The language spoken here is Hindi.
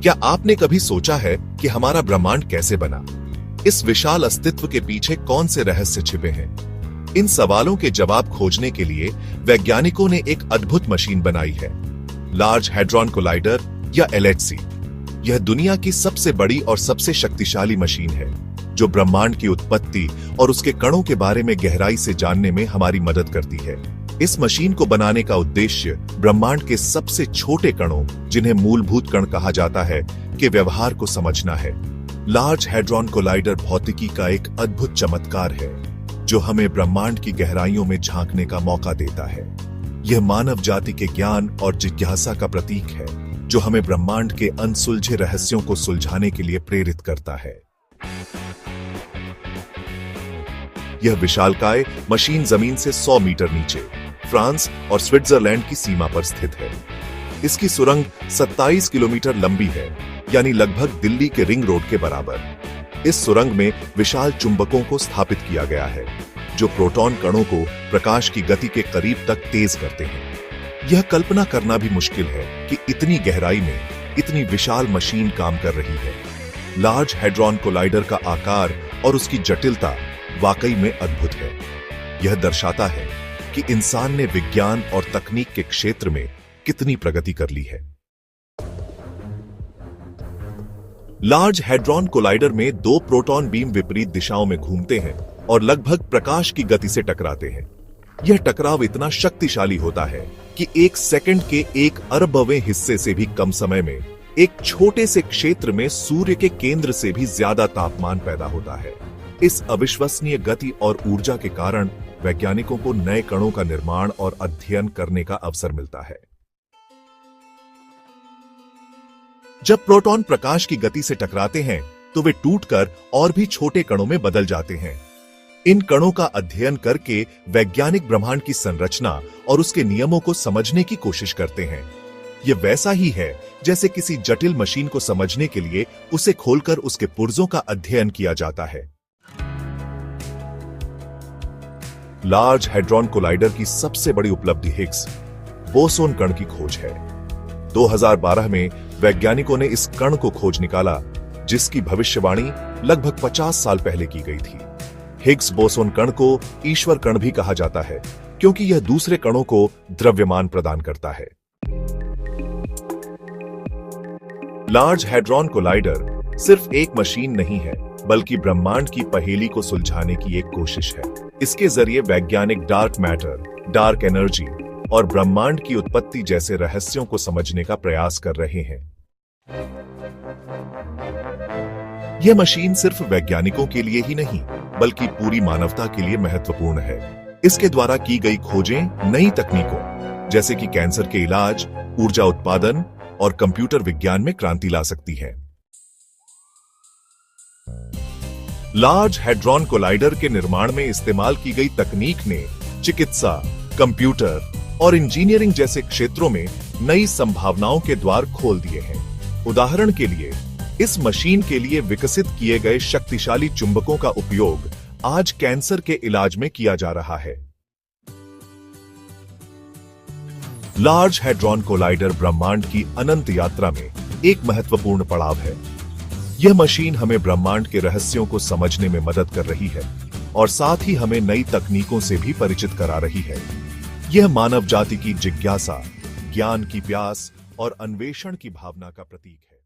क्या आपने कभी सोचा है कि हमारा ब्रह्मांड कैसे बना? इस विशाल अस्तित्व के पीछे कौन से रहस्य छिपे हैं? इन सवालों के जवाब खोजने के लिए वैज्ञानिकों ने एक अद्भुत मशीन बनाई है, लार्ज हैड्रॉन कोलाइडर या LHC। यह दुनिया की सबसे बड़ी और सबसे शक्तिशाली मशीन है, जो ब्रह्मांड की उत्पत्ति और उसके कणों के बारे में गहराई से जानने में हमारी मदद करती है। इस मशीन को बनाने का उद्देश्य ब्रह्मांड के सबसे छोटे कणों, जिन्हें मूलभूत कण कहा जाता है, के व्यवहार को समझना है। लार्ज हैड्रॉन कोलाइडर भौतिकी का एक अद्भुत चमत्कार है, जो हमें ब्रह्मांड की गहराइयों में झांकने का मौका देता है। यह मानव जाति के ज्ञान और जिज्ञासा का प्रतीक है, जो हमें ब्रह्मांड के अनसुलझे रहस्यों को सुलझाने के लिए प्रेरित करता है। यह विशालकाय मशीन जमीन से 100 मीटर नीचे फ्रांस और स्विट्जरलैंड की सीमा पर स्थित है। इसकी सुरंग 27 किलोमीटर लंबी है, यानी लगभग दिल्ली के रिंग रोड के बराबर। इस सुरंग में विशाल चुंबकों को स्थापित किया गया है, जो प्रोटॉन कणों को प्रकाश की गति के करीब तक तेज करते हैं। यह कल्पना करना भी मुश्किल है कि इतनी गहराई में इतनी विशाल मशीन काम कर रही है। लार्ज हैड्रॉन कोलाइडर का आकार और उसकी जटिलता वाकई में अद्भुत है। यह दर्शाता है कि इंसान ने विज्ञान और तकनीक के क्षेत्र में कितनी प्रगति कर ली है। लार्ज हैड्रॉन कोलाइडर में 2 प्रोटॉन बीम विपरीत दिशाओं में घूमते हैं और लगभग प्रकाश की गति से टकराते हैं। यह टकराव इतना शक्तिशाली होता है कि 1 सेकंड के 1 अरबवें हिस्से से भी कम समय में एक छोटे से क्षेत्र में सूर्य के केंद्र से भी ज्यादा तापमान पैदा होता है। इस अविश्वसनीय गति और ऊर्जा के कारण वैज्ञानिकों को नए कणों का निर्माण और अध्ययन करने का अवसर मिलता है। जब प्रोटॉन प्रकाश की गति से टकराते हैं, तो वे टूटकर और भी छोटे कणों में बदल जाते हैं। इन कणों का अध्ययन करके वैज्ञानिक ब्रह्मांड की संरचना और उसके नियमों को समझने की कोशिश करते हैं। यह वैसा ही है जैसे किसी जटिल मशीन को समझने के लिए उसे खोलकर उसके पुर्जों का अध्ययन किया जाता है। लार्ज हैड्रॉन कोलाइडर की सबसे बड़ी उपलब्धि हिग्स बोसोन कण की खोज है। 2012 में वैज्ञानिकों ने इस कण को खोज निकाला, जिसकी भविष्यवाणी लगभग 50 साल पहले की गई थी। हिग्स बोसोन कण को ईश्वर कण भी कहा जाता है, क्योंकि यह दूसरे कणों को द्रव्यमान प्रदान करता है। लार्ज हैड्रॉन कोलाइडर सिर्फ एक मशीन नहीं है, बल्कि ब्रह्मांड की पहेली को सुलझाने की एक कोशिश है। इसके जरिए वैज्ञानिक डार्क मैटर, डार्क एनर्जी और ब्रह्मांड की उत्पत्ति जैसे रहस्यों को समझने का प्रयास कर रहे हैं। यह मशीन सिर्फ वैज्ञानिकों के लिए ही नहीं, बल्कि पूरी मानवता के लिए महत्वपूर्ण है। इसके द्वारा की गई खोजें नई तकनीकों, जैसे कि कैंसर के इलाज, ऊर्जा उत्पादन और कंप्यूटर विज्ञान में क्रांति ला सकती है। लार्ज हैड्रॉन कोलाइडर के निर्माण में इस्तेमाल की गई तकनीक ने चिकित्सा, कंप्यूटर और इंजीनियरिंग जैसे क्षेत्रों में नई संभावनाओं के द्वार खोल दिए हैं। उदाहरण के लिए, इस मशीन के लिए विकसित किए गए शक्तिशाली चुंबकों का उपयोग आज कैंसर के इलाज में किया जा रहा है। लार्ज हैड्रॉन कोलाइडर ब्रह्मांड की अनंत यात्रा में एक महत्वपूर्ण पड़ाव है। यह मशीन हमें ब्रह्मांड के रहस्यों को समझने में मदद कर रही है और साथ ही हमें नई तकनीकों से भी परिचित करा रही है। यह मानव जाति की जिज्ञासा, ज्ञान की प्यास और अन्वेषण की भावना का प्रतीक है।